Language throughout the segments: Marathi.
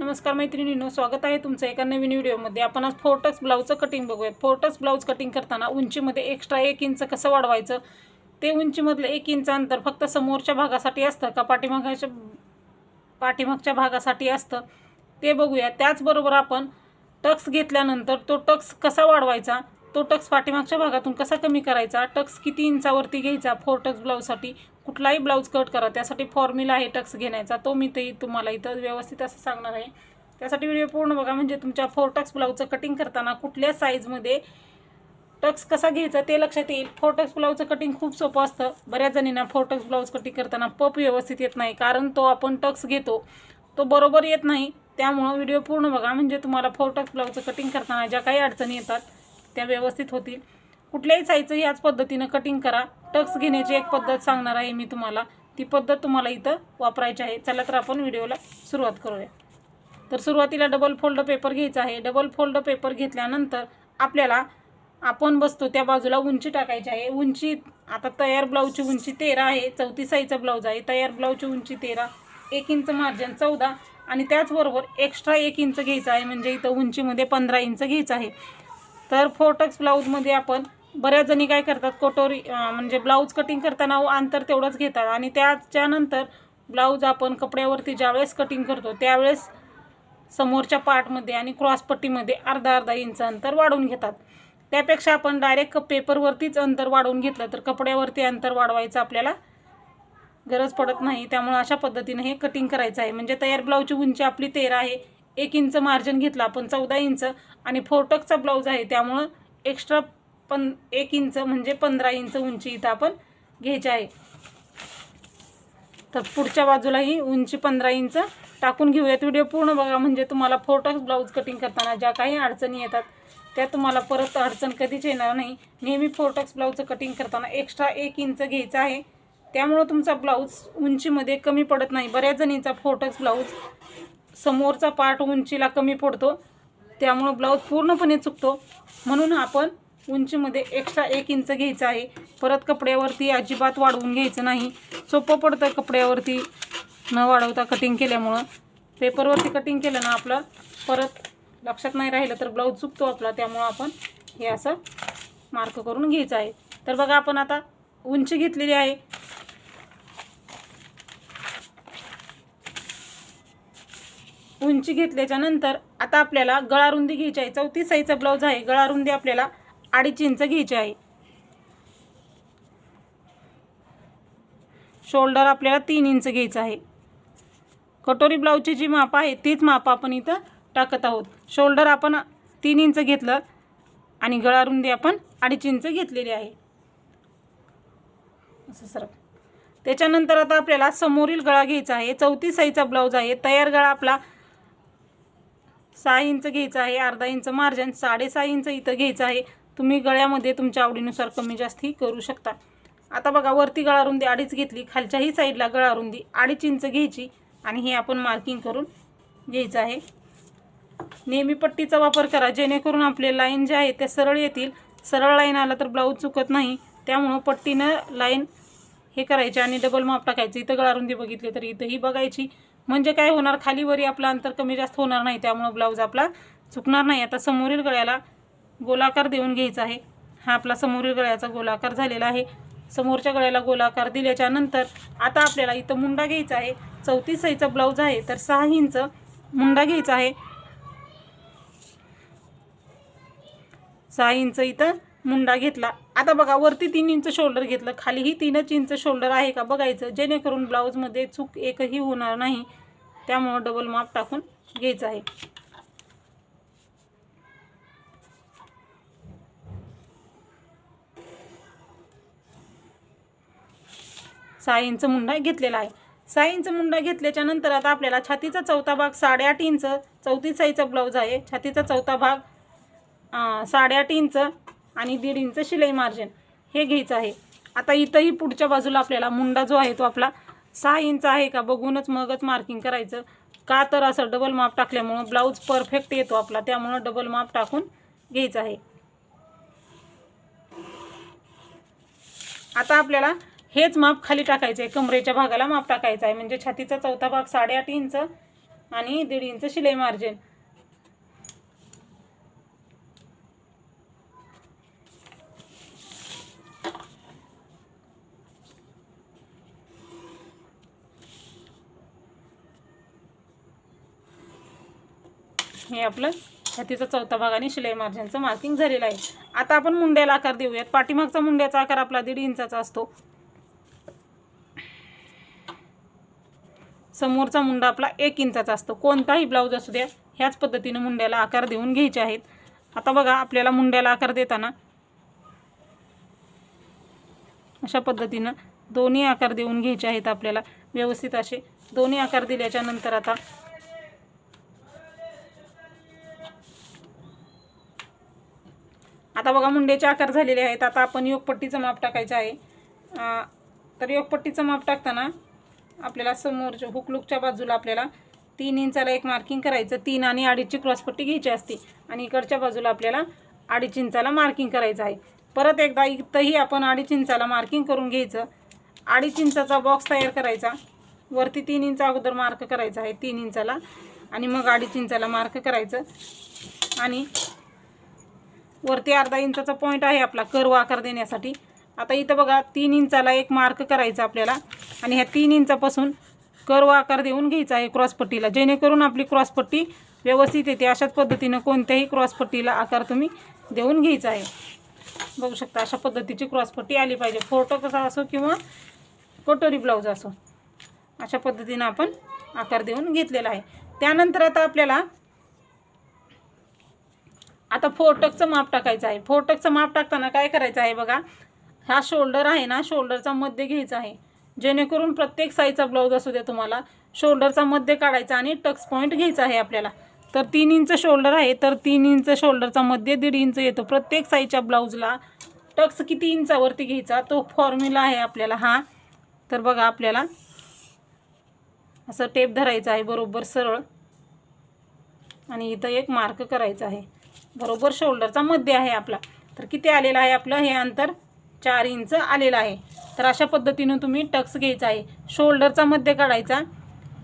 नमस्कार मैत्रिणींनो, स्वागत आहे तुमचं एका नवीन व्हिडिओमध्ये। आपण आज फोर्टक्स ब्लाउजचं कटिंग बघूयात। फोर्टक्स ब्लाउज कटिंग करताना उंचीमध्ये एक्स्ट्रा 1 इंच कसं वाढवायचं, ते उंचीमधलं 1 इंच अंतर फक्त समोरच्या भागासाठी असतं का पाठीमागच्या भागासाठी असतं ते बघूया। त्याचबरोबर आपण टक्स घेतल्यानंतर तो टक्स कसा वाढवायचा, तो टक्स पाठीमागच्या भागातून कसा कमी करायचा, टक्स किती इंचावरती घ्यायचा फोर्टक्स ब्लाउजसाठी, कुठलाही ब्लाउज कट करा त्यासाठी फॉर्म्युला आहे टक्स घेण्याचा, तो मी ते तुम्हाला इथं व्यवस्थित असं सांगणार आहे। त्यासाठी व्हिडिओ पूर्ण बघा, म्हणजे तुमच्या फोर्टक्स ब्लाउजचं कटिंग करताना कुठल्या साईजमध्ये टक्स कसा घ्यायचा ते लक्षात येईल। फोर्टक्स ब्लाउजचं कटिंग खूप सोपं असतं। बऱ्याच जणींना फोर्टक्स ब्लाउज कटिंग करताना पप व्यवस्थित येत नाही, कारण तो आपण टक्स घेतो तो बरोबर येत नाही। त्यामुळे व्हिडिओ पूर्ण बघा, म्हणजे तुम्हाला फोर्टक्स ब्लाउजचं कटिंग करताना ज्या काही अडचणी येतात त्या व्यवस्थित होतील। कुठल्याही साईजचं याच पद्धतीनं कटिंग करा। टक्स घेण्याची एक पद्धत सांगणार आहे मी तुम्हाला, ती पद्धत तुम्हाला इथं वापरायची आहे। चला तर आपण व्हिडिओला सुरुवात करूया। तर सुरुवातीला डबल फोल्ड पेपर घ्यायचा आहे। डबल फोल्ड पेपर घेतल्यानंतर आपल्याला आपण बसतो त्या बाजूला उंची टाकायची आहे। उंची आता तयार ब्लाऊजची उंची 13 आहे, 34 साईजचा ब्लाऊज आहे। तयार ब्लाऊजची उंची 13, 1 इंच मार्जिन 14 आणि त्याचबरोबर एक्स्ट्रा 1 इंच घ्यायचं आहे, म्हणजे इथं उंचीमध्ये 15 इंच घ्यायचं आहे। तर फोर्टक्स ब्लाऊजमध्ये आपण बऱ्याच जणी काय करतात, कटोरी म्हणजे ब्लाऊज कटिंग करताना अंतर तेवढंच घेतात आणि त्याच्यानंतर ब्लाऊज आपण कपड्यावरती ज्यावेळेस कटिंग करतो त्यावेळेस समोरच्या पार्टमध्ये आणि क्रॉसपट्टीमध्ये अर्धा इंच अंतर वाढवून घेतात। त्यापेक्षा आपण डायरेक्ट पेपरवरतीच अंतर वाढवून घेतलं तर कपड्यावरती अंतर वाढवायचं आपल्याला गरज पडत नाही। त्यामुळे अशा पद्धतीने हे कटिंग करायचं आहे। म्हणजे तयार ब्लाऊजची उंची आपली 13 आहे, 1 इंच मार्जिन घेतलं आपण 14 इंच आणि फोर्टक्सचा ब्लाऊज आहे त्यामुळं एक्स्ट्रा 1 इंच म्हणजे 15 इंच उंची इथं आपण घ्यायची आहे। तर पुढच्या बाजूलाही उंची 15 इंच टाकून घेऊयात। व्हिडिओ पूर्ण बघा, म्हणजे तुम्हाला फोर्टक्स ब्लाऊज कटिंग करताना ज्या काही अडचणी येतात त्या तुम्हाला परत अडचण कधीच येणार नाही। नेहमी फोर्टक्स ब्लाऊजचं कटिंग करताना एक्स्ट्रा 1 इंच घ्यायचं आहे, त्यामुळं तुमचा ब्लाऊज उंचीमध्ये कमी पडत नाही। बऱ्याच जणींचा फोर्टक्स ब्लाऊज समोरचा पार्ट उंचीला कमी पडतो, त्यामुळं ब्लाऊज पूर्णपणे चुकतो। म्हणून आपण उंचीमध्ये एक्स्ट्रा 1 इंच घ्यायचं आहे। परत कपड्यावरती अजिबात वाढवून घ्यायचं नाही, सोपं पडतं कपड्यावरती न वाढवता कटिंग केल्यामुळं। पेपरवरती कटिंग केलं ना आपलं परत लक्षात नाही राहिलं तर ब्लाऊज चुकतो आपला, त्यामुळं आपण हे असं मार्क करून घ्यायचं आहे। तर बघा, आपण आता उंची घेतलेली आहे। उंची घेतल्याच्या नंतर आता आपल्याला गळारुंदी घ्यायची आहे। 34 साईजचा ब्लाऊज आहे, गळारुंदी आपल्याला 2.5 इंच घ्यायची आहे। शोल्डर आपल्याला 3 इंच घ्यायचं आहे। कटोरी ब्लाऊजची जी माप आहे तीच माप आपण इथं टाकत आहोत। शोल्डर आपण 3 इंच घेतलं आणि गळारुंदी आपण 2.5 इंच घेतलेली आहे असं सर। त्याच्यानंतर आता आपल्याला समोरील गळा घ्यायचा आहे। 34 साईजचा ब्लाऊज आहे, तयार गळा आपला 6 इंच घ्यायचा आहे, अर्धा इंच मार्जिन 6.5 इंच इथं घ्यायचं आहे। तुम्ही गळ्यामध्ये तुमच्या आवडीनुसार कमी जास्ती करू शकता। आता बघा, वरती गळारुंदी 2.5 घेतली, खालच्याही साईडला गळारुंदी 2.5 इंच घ्यायची आणि हे आपण मार्किंग करून घ्यायचं आहे। नेहमी पट्टीचा वापर करा, जेणेकरून आपले लाईन जे आहे ते सरळ येतील। सरळ लाईन आला तर ब्लाऊज चुकत नाही, त्यामुळं पट्टीनं लाईन हे करायचे आणि डबल माप टाकायचं। इथं गळारुंदी बघितली तर इथंही बघायची, म्हणजे काय होणार, खालीवरी आपलं अंतर कमी जास्त होणार नाही, त्यामुळं ब्लाऊज आपला चुकणार नाही। आता समोरील गळ्याला गोलाकार देऊन घ्यायचा आहे। हा आपला समोरील गळ्याचा गोलाकार झालेला आहे। समोरच्या गळ्याला गोलाकार दिल्याच्या नंतर आता आपल्याला इथं मुंडा घ्यायचा आहे। 34 साईजचा ब्लाऊज आहे तर 6 इंच मुंडा घ्यायचा आहे। 6 इंच इथं मुंडा घेतला। आता बघा, वरती 3 इंच शोल्डर घेतलं, खालीही 3 इंच शोल्डर आहे का बघायचं, जेणेकरून ब्लाऊजमध्ये चूक एकही होणार नाही। त्यामुळं डबल माप टाकून घ्यायचं आहे। 6 इंच मुंडा घेतलेला आहे। 6 इंच मुंडा घेतल्याच्या नंतर आता आपल्याला छातीचा चौथा भाग 8.5 इंच, 34 साईजचा ब्लाऊज आहे, छातीचा चौथा भाग 8.5 इंच आणि 1.5 इंच शिलाई मार्जिन हे घ्यायचं आहे। आता इथंही पुढच्या बाजूला आपल्याला मुंडा जो आहे तो आपला 6 इंच आहे का बघूनच मगच मार्किंग करायचं, का तर असं डबल माप टाकल्यामुळं ब्लाऊज परफेक्ट येतो आपला, त्यामुळं डबल माप टाकून घ्यायचं आहे। आता आपल्याला हेच माप खाली टाकायचं आहे, कमरेच्या भागाला माप टाकायचं आहे। म्हणजे छातीचा चौथा भाग 8.5 इंच आणि 1.5 इंच शिलाई मार्जिन. हे आपलं छातीचा चौथा भाग आणि शिलाई मार्जिनचं मार्किंग झालेलं आहे. आता आपण मुंड्याला आकार देऊयात. पाठीमागचा मुंड्याचा आकार आपला 1.5 इंचाचा असतो. समोरचा मुंडा आपला 1 इंचाचा असतो. कोणताही ब्लाऊज असू द्या ह्याच पद्धतीने मुंड्याला आकार देऊन घ्यायचे आहेत. आता बघा आपल्याला मुंड्याला आकार देताना अशा पद्धतीनं दोन्ही आकार देऊन घ्यायचे आहेत आपल्याला व्यवस्थित. असे दोन्ही आकार दिल्याच्या नंतर आता बघा मुंड्याचे आकार झालेले आहेत. आता आपण योगपट्टीचं माप टाकायचं आहे. तर योगपट्टीचं माप टाकताना आपल्याला समोरच्या हुकलूकच्या बाजूला आपल्याला 3 इंचाला एक मार्किंग करायचं. 3 आणि 2.5ची क्रॉसपट्टी घ्यायची असते आणि इकडच्या बाजूला आपल्याला 2.5 इंचाला मार्किंग करायचं आहे. परत एकदा इथंही आपण 2.5 इंचाला मार्किंग करून घ्यायचं. 2.5 इंचाचा बॉक्स तयार करायचा. वरती 3 इंच अगोदर मार्क करायचं आहे 3 इंचाला आणि मग 2.5 इंचाला मार्क करायचं आणि वरती अर्धा इंचाचा पॉईंट आहे आपला कर्व आकार देण्यासाठी. आता इथं बघा 3 इंचाला एक मार्क करायचा आपल्याला आणि ह्या 3 इंचापासून कर्व आकार देऊन घ्यायचा आहे क्रॉसपट्टीला, जेणेकरून आपली क्रॉसपट्टी व्यवस्थित येते. अशाच पद्धतीनं कोणत्याही क्रॉसपट्टीला आकार तुम्ही देऊन घ्यायचा आहे. बघू शकता अशा पद्धतीची क्रॉसपट्टी आली पाहिजे. फोटो कसा असो किंवा कटोरी ब्लाऊज असो अशा पद्धतीनं आपण आकार देऊन घेतलेला आहे. त्यानंतर आता आपल्याला फोरटक्सचं माप टाकायचं आहे. फोरटक्सचं माप टाकताना काय करायचं आहे बघा, हा शोल्डर आहे ना, शोल्डरचा मध्य घ्यायचा आहे, जेणेकरून प्रत्येक साईजचा ब्लाऊज असू द्या तुम्हाला शोल्डरचा मध्य काढायचा आणि टक्स पॉईंट घ्यायचा आहे आपल्याला. तर 3 इंच शोल्डर आहे, तर 3 इंच शोल्डरचा मध्य 1.5 इंच येतो. प्रत्येक साईजच्या ब्लाऊजला टक्स किती इंचावरती घ्यायचा तो फॉर्म्युला आहे आपल्याला हा. तर बघा आपल्याला असं टेप धरायचं आहे बरोबर सरळ आणि इथं एक मार्क करायचा आहे. बरोबर शोल्डरचा मध्य आहे आपला. तर किती आलेलं आहे आपलं हे अंतर 4 इंच आलेलं आहे. तर अशा पद्धतीनं तुम्ही टक्स घ्यायचा आहे. शोल्डरचा मध्य काढायचा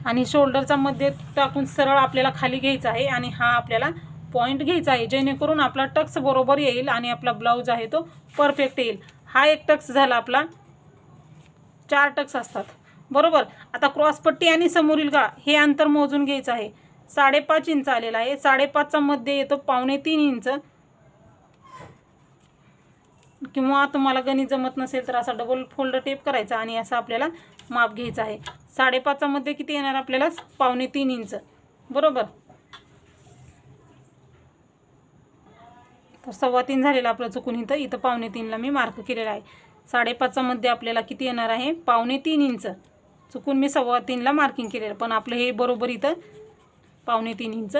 आणि शोल्डरचा मध्य टाकून सरळ आपल्याला खाली घ्यायचा आहे आणि हा आपल्याला पॉईंट घ्यायचा आहे, जेणेकरून आपला टक्स बरोबर येईल आणि आपला ब्लाऊज आहे तो परफेक्ट येईल. हा एक टक्स झाला आपला. 4 टक्स असतात बरोबर. आता क्रॉसपट्टी आणि समोरील गळा हे अंतर मोजून घ्यायचं आहे. 5.5 इंच आलेला आहे. 5.5चा मध्ये येतो 2.25 इंच, किंवा तुम्हाला गणित जमत नसेल तर असा डबल फोल्ड टेप करायचा आणि असं आपल्याला माप घ्यायचं आहे. 5.5चा मध्ये किती येणार आपल्याला 2.25 इंच बरोबर. तर 3.25 झालेला आपलं चुकून इथं 2.25ला मी मार्क केलेला आहे. 5.5चा मध्ये आपल्याला किती येणार आहे 2.25 इंच. चुकून मी 3.25ला मार्किंग केलेलं, पण आपलं हे बरोबर इथं 2.25 इंच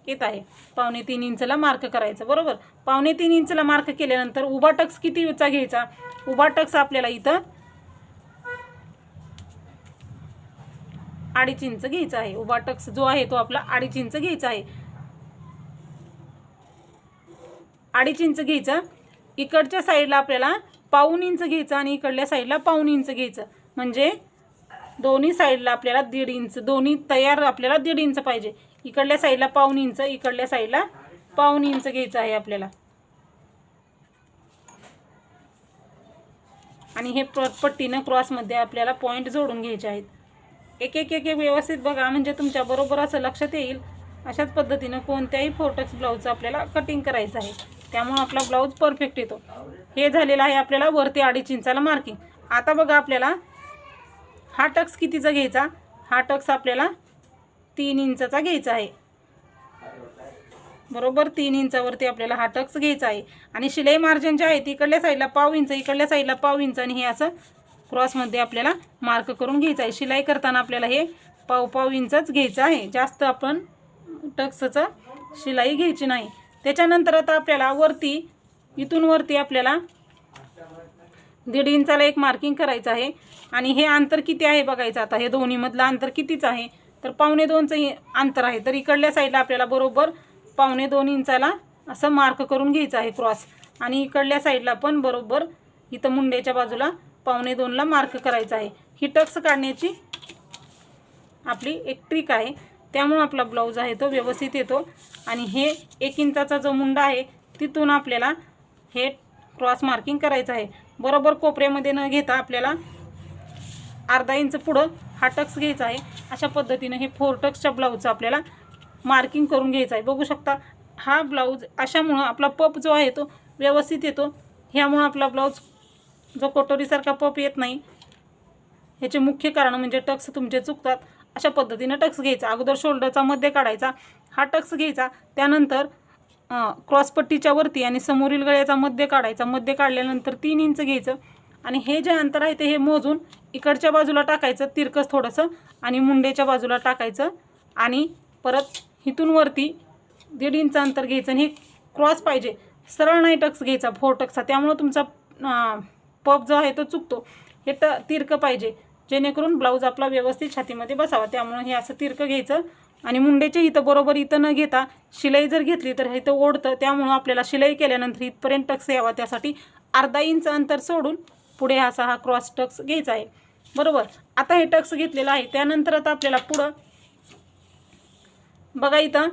येत आहे. 2.25 इंचला मार्क करायचं बरोबर. 2.25 इंचला मार्क केल्यानंतर उभा टक्स कितीचा घ्यायचा. उभा टक्स आपल्याला इथं 2.5 इंच घ्यायचा आहे. उभा टक्स जो आहे तो आपला 2.5 इंच घ्यायचा आहे. 2.5 इंच घ्यायचा. इकडच्या साईडला आपल्याला 1.5 इंच घ्यायचं आणि इकडल्या साईडला 1.5 इंच घ्यायचं. म्हणजे दोन्ही साईडला आपल्याला 1.5 इंच, दोन्ही तयार आपल्याला 1.5 इंच पाहिजे. इकडल्या साईडला 1.5 इंच, इकडल्या साईडला 1.5 इंच घ्यायचं आहे आपल्याला. आणि हे पट्टीनं क्रॉसमध्ये आपल्याला पॉईंट जोडून घ्यायचे आहेत. एक एक एक एक व्यवस्थित बघा, म्हणजे तुमच्या बरोबर असं लक्षात येईल. अशाच पद्धतीनं कोणत्याही फोरटक्स ब्लाऊजचं आपल्याला कटिंग करायचं आहे, त्यामुळे आपला ब्लाऊज परफेक्ट येतो. हे झालेलं आहे आपल्याला वरती 2.5 इंचाला मार्किंग. आता बघा आपल्याला हा टक्स कितीचा घ्यायचा. हा टक्स आपल्याला 3 इंचाचा घ्यायचा आहे बरोबर. 3 इंचावरती आपल्याला हा टक्स घ्यायचा आहे आणि शिलाई मार्जिन जे आहे इकडल्या साईडला 1.5 इंच, इकडल्या साईडला 1.5 इंच आणि हे असं क्रॉसमध्ये आपल्याला मार्क करून घ्यायचं आहे. शिलाई करताना आपल्याला हे 1.5 इंचच घ्यायचं आहे, जास्त आपण टक्सचं शिलाई घ्यायची नाही. त्याच्यानंतर आता आपल्याला वरती इथून वरती आपल्याला 1.5 इंचाला एक मार्किंग करायचं आहे आणि हे अंतर किती आहे बघायचं. आता हे दोन्हीमधलं अंतर कितीच आहे तर 2.25चं अंतर आहे. तर इकडल्या साईडला आपल्याला बरोबर 2.25 इंचाला असं मार्क करून घ्यायचं आहे क्रॉस आणि इकडल्या साईडला पण बरोबर इथं मुंड्याच्या बाजूला 2.25ला मार्क करायचं आहे. ही टक्स काढण्याची आपली एक ट्रिक आहे. त्यामुळे आपला ब्लाऊज आहे तो व्यवस्थित येतो। आणि हे 1 इंचाचा जो मुंडा आहे तिथून आपल्याला हे क्रॉस मार्किंग करायचं आहे। बरोबर कोपऱ्यामध्ये न घेता आपल्याला अर्धा इंच पुढं हा टक्स घ्यायचा आहे। अशा पद्धतीने हे 4 टक्सच्या ब्लाऊजचं आपल्याला मार्किंग करून घ्यायचं आहे। बघू शकता हा ब्लाऊज अशामुळं आपला पप जो आहे तो व्यवस्थित येतो। ह्यामुळं आपला ब्लाऊज जो कटोरीसारखा पप येत नाही, ह्याचे मुख्य कारण म्हणजे टक्स तुमचे चुकतात। अशा पद्धतीने टक्स घ्यायचा। अगोदर शोल्डरचा मध्य काढायचा, हा टक्स घ्यायचा, त्यानंतर क्रॉसपट्टीच्या वरती आणि समोरील गळ्याचा मध्य काढायचा। मध्य काढल्यानंतर 3 इंच घ्यायचं आणि हे जे अंतर आहे ते हे मोजून इकडच्या बाजूला टाकायचं तिरकस थोडंसं आणि मुंड्याच्या बाजूला टाकायचं आणि परत इथून वरती 1.5 इंच अंतर घ्यायचं आणि हे क्रॉस पाहिजे, सरळ नाही टक्स घ्यायचा 4 टक्सचा, त्यामुळे तुमचा पप जो आहे तो चुकतो। हे तिरकं पाहिजे जेणेकरून ब्लाऊज आपला व्यवस्थित छातीमध्ये बसावा। त्यामुळे हे असं तिरकं घ्यायचं आणि मुंड्याच्या इथं बरोबर इथं न घेता शिलाई जर घेतली तर इथं ओढतं, त्यामुळं आपल्याला शिलाई केल्यानंतर इथपर्यंत टक्स यावा, त्यासाठी अर्धा इंच अंतर सोडून पुढे असा हा क्रॉस टक्स घ्यायचा आहे। बरोबर, आता हे टक्स घेतलेलं आहे। त्यानंतर आता आपल्याला पुढं बघा इथं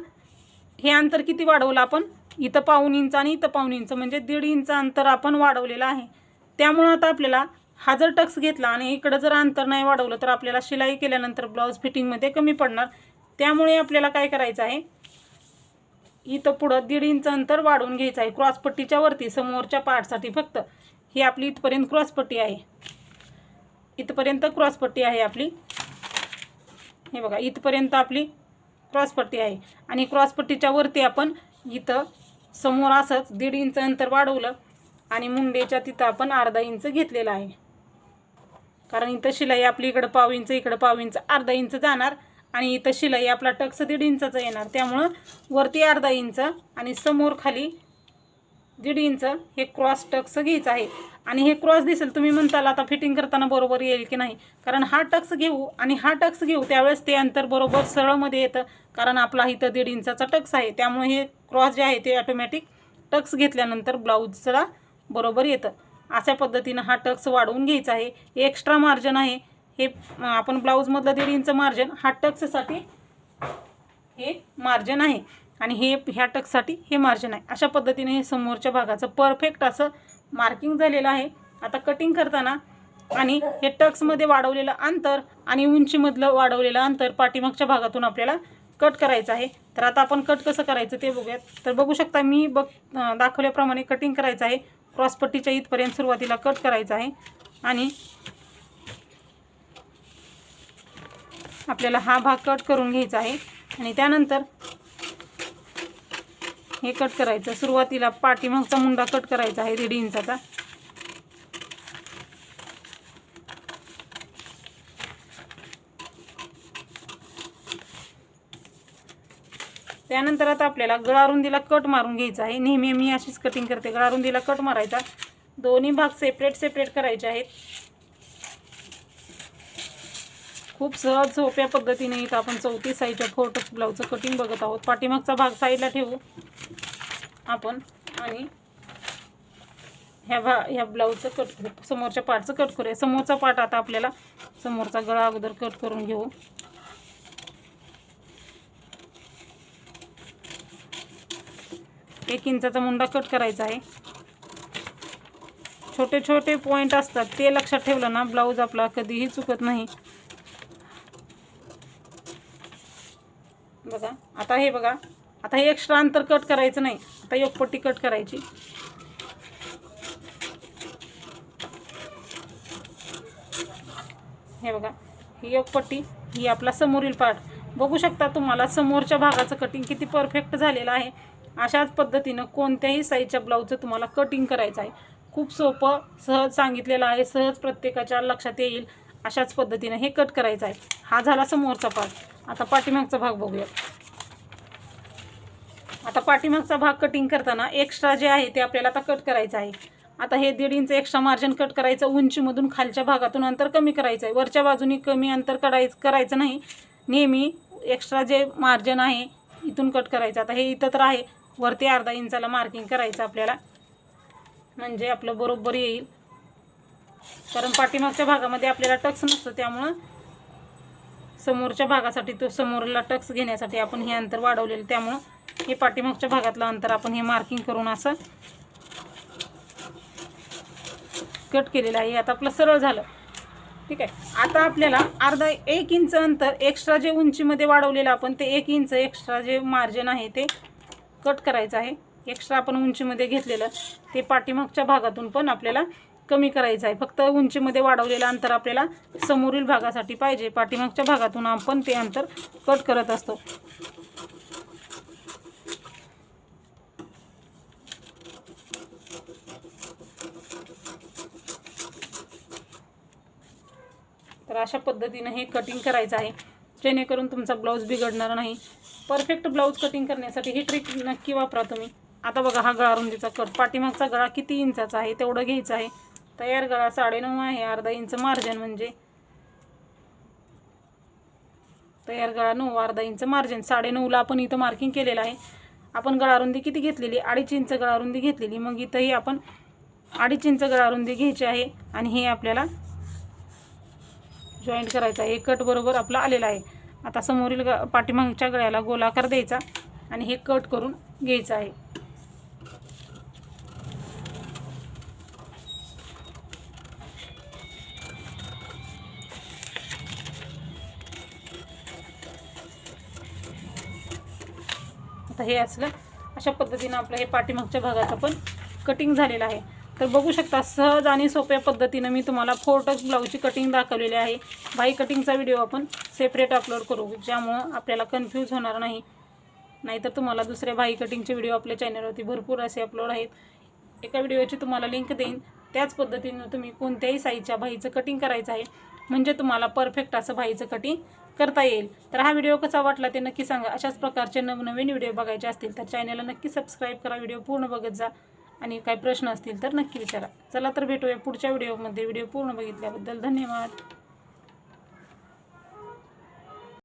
हे अंतर किती वाढवलं आपण, इथं 1.5 इंच आणि इथं 1.5 इंच म्हणजे 1.5 इंच अंतर आपण वाढवलेलं आहे। त्यामुळं आता आपल्याला हा जर टक्स घेतला आणि इकडं जर अंतर नाही वाढवलं तर आपल्याला शिलाई केल्यानंतर ब्लाऊज फिटिंगमध्ये कमी पडणार। त्यामुळे आपल्याला काय करायचं आहे, इथं पुढं 1.5 इंच अंतर वाढवून घ्यायचं आहे क्रॉसपट्टीच्या वरती समोरच्या पार्टसाठी। फक्त ही आपली इथपर्यंत क्रॉसपट्टी आहे, इथपर्यंत क्रॉसपट्टी आहे आपली, हे बघा इथपर्यंत आपली क्रॉसपट्टी आहे आणि क्रॉसपट्टीच्या वरती आपण इथं समोर असंच 1.5 इंच अंतर वाढवलं आणि मुंडेच्या तिथं आपण अर्धा इंच घेतलेला आहे, कारण इथं शिलाई आपली इकडं 1.5 इंच इकडं 1.5 इंच अर्धा इंच जाणार आणि इथं शिलाई आपला टक्स 1.5 इंचाचा येणार। त्यामुळं वरती अर्धा इंच आणि समोर खाली 1.5 इंच हे क्रॉस टक्स घ्यायचं आहे। आणि हे क्रॉस दिसेल, तुम्ही म्हणताल आता फिटिंग करताना बरोबर येईल की नाही, कारण हा टक्स घेऊ आणि हा टक्स घेऊ त्यावेळेस ते अंतर बरोबर सरळमध्ये येतं, कारण आपला इथं 1.5 इंचाचा टक्स आहे। त्यामुळे हे क्रॉस जे आहे ते ऑटोमॅटिक टक्स घेतल्यानंतर ब्लाऊजला बरोबर येतं। अशा पद्धतीनं हा टक्स वाढवून घ्यायचा आहे। एक्स्ट्रा मार्जिन आहे हे आपण ब्लाऊजमधलं 1.5 इंच मार्जिन हा टक्ससाठी हे मार्जिन आहे आणि हे ह्या टक्ससाठी हे मार्जिन आहे। अशा पद्धतीने हे समोरच्या भागाचं परफेक्ट असं मार्किंग झालेलं आहे। आता कटिंग करताना आणि हे टक्समध्ये वाढवलेलं अंतर आणि उंचीमधलं वाढवलेलं अंतर पाठीमागच्या भागातून आपल्याला कट करायचं आहे। तर आता आपण कट कसं करायचं ते बघूयात। तर बघू शकता मी दाखवल्याप्रमाणे कटिंग करायचं आहे। क्रॉसपट्टीच्या इथपर्यंत सुरुवातीला कट करायचं आहे आणि आपल्याला हा भाग कट करून घ्यायचा आहे आणि त्यानंतर हे कट करायचं। सुरुवातीला पाठीमागचा मुंडा कट करायचा आहे 1.5 इंचाचा। त्यानंतर आता आपल्याला गळारुंदीला कट मारून घ्यायचा आहे। नेहमी मी अशीच कटिंग करते, गळारुंदीला कट मारायचा, दोन्ही भाग सेपरेट करायचे आहेत। खूप सहज सोप्या पद्धतीने इथं आपण 34 साईजच्या 4 टक्स ब्लाऊजचं कटिंग बघत आहोत। पाठीमागचा भाग साईडला ठेवू आपण आणि ह्या ब्लाऊजचं कट समोरच्या पार्टचं कट करूया। समोरचा पार्ट आता आपल्याला समोरचा गळा अगोदर कट करून घेऊ। एक इंचाचा मुंडा कट करायचा आहे। छोटे छोटे पॉइंट असतात ते लक्षात ठेवलं ना ब्लाऊज आपला कधीही चुकत नाही। बघा आता हे बघा, आता हे एक्स्ट्रा अंतर कट करायचं नाही, आता योकपट्टी कट करायची। हे बघा ही योकपट्टी, ही आपला समोरील पार्ट। बघू शकता तुम्हाला समोरच्या भागाचं कटिंग किती परफेक्ट झालेलं आहे। अशाच पद्धतीनं कोणत्याही साईजच्या ब्लाऊजचं तुम्हाला कटिंग करायचं आहे। खूप सोपं सहज सांगितलेलं आहे, सहज प्रत्येकाच्या लक्षात येईल अशाच पद्धतीनं हे कट करायचं आहे। हा झाला समोरचा पार्ट। आता पाठीमागचा भाग बघूया। आता पाठीमागचा भाग कटिंग करताना एक्स्ट्रा जे आहे ते आपल्याला आता कट करायचं आहे। आता हे 1.5 इंच एक्स्ट्रा मार्जिन कट करायचं। उंचीमधून खालच्या भागातून अंतर कमी करायचं आहे, वरच्या बाजूनी कमी अंतर करायचं नाही। नेहमी एक्स्ट्रा जे मार्जिन आहे इथून कट करायचं। आता हे इथं तर आहे, वरती अर्धा इंचाला मार्किंग करायचं आपल्याला, म्हणजे आपलं बरोबर येईल, कारण पाठीमागच्या भागामध्ये आपल्याला टक्स नसतं, त्यामुळं समोरच्या भागासाठी तो समोरला टक्स घेण्यासाठी आपण हे अंतर वाढवलेलं, त्यामुळं हे पाठीमागच्या भागातलं अंतर आपण हे मार्किंग करून असं कट केलेलं आहे. आता आपलं सरळ झालं. ठीक आहे. आता आपल्याला अर्धा 1 इंच अंतर एक्स्ट्रा जे उंचीमध्ये वाढवलेलं आपण ते 1 इंच एक्स्ट्रा जे मार्जिन आहे ते कट करायचं आहे. एक्स्ट्रा आपण उंचीमध्ये घेतलेलं ते पाठीमागच्या भागातून पण आपल्याला कमी करायचं आहे. फक्त उंचीमध्ये वाढवलेलं अंतर आपल्याला समोरील भागासाठी पाहिजे, पाठीमागच्या भागातून आपण ते अंतर कट करत असतो. तर अशा पद्धतीने हे कटिंग करायचं आहे, जेणेकरून तुमचा ब्लाऊज बिघडणार नाही. परफेक्ट ब्लाऊज कटिंग करण्यासाठी ही ट्रिक नक्की वापरा तुम्ही. आता बघा, हा गळा रुंदीचा कट, पाठीमागचा गळा किती इंचाचा आहे तेवढं घ्यायचं आहे. तयार गळा 9.5 आहे, अर्धा इंच मार्जिन, म्हणजे तयार गळा 9, अर्धा इंच मार्जिन, 9.5ला आपण इथं मार्किंग केलेलं आहे. आपण गळारुंदी किती घेतलेली? 2.5 इंच गळारुंदी घेतलेली. मग इथंही आपण 2.5 इंच गळारुंदी घ्यायची आहे आणि हे आपल्याला जॉईंट करायचं आहे. हे कट बरोबर आपला आलेला आहे. आता समोरील पाठीमागच्या गळ्याला गोलाकार द्यायचा आणि हे कट करून घ्यायचं आहे. आता हे असलं, अशा पद्धतीनं आपलं हे पाठीमागच्या भागाचं पण कटिंग झालेलं आहे. तर बघू शकता, सहज आणि सोप्या पद्धतीनं मी तुम्हाला 4 टक्स ब्लाऊजची कटिंग दाखवलेली आहे. भाई कटिंगचा व्हिडिओ आपण सेपरेट अपलोड करू, ज्यामुळं आपल्याला कन्फ्यूज होणार नाही. नाहीतर तुम्हाला दुसऱ्या भाई कटिंगचे व्हिडिओ आपल्या चॅनलवरती भरपूर असे अपलोड आहेत. एका व्हिडिओची तुम्हाला लिंक देईन, त्याच पद्धतीनं तुम्ही कोणत्याही साईजच्या भाईचं कटिंग करायचं आहे, म्हणजे तुम्हाला परफेक्ट असं भाईचं कटिंग करता येईल. तर हा व्हिडिओ कसा वाटला ते नक्की सांगा. अशाच प्रकारचे नवनवीन व्हिडिओ बघायचे असतील तर चॅनलला नक्की सबस्क्राईब करा, व्हिडिओ पूर्ण बघत जा आणि काही प्रश्न असतील तर नक्की विचारा. चला तर भेटूया पुढच्या व्हिडिओमध्ये. व्हिडिओ पूर्ण बघितल्याबद्दल धन्यवाद.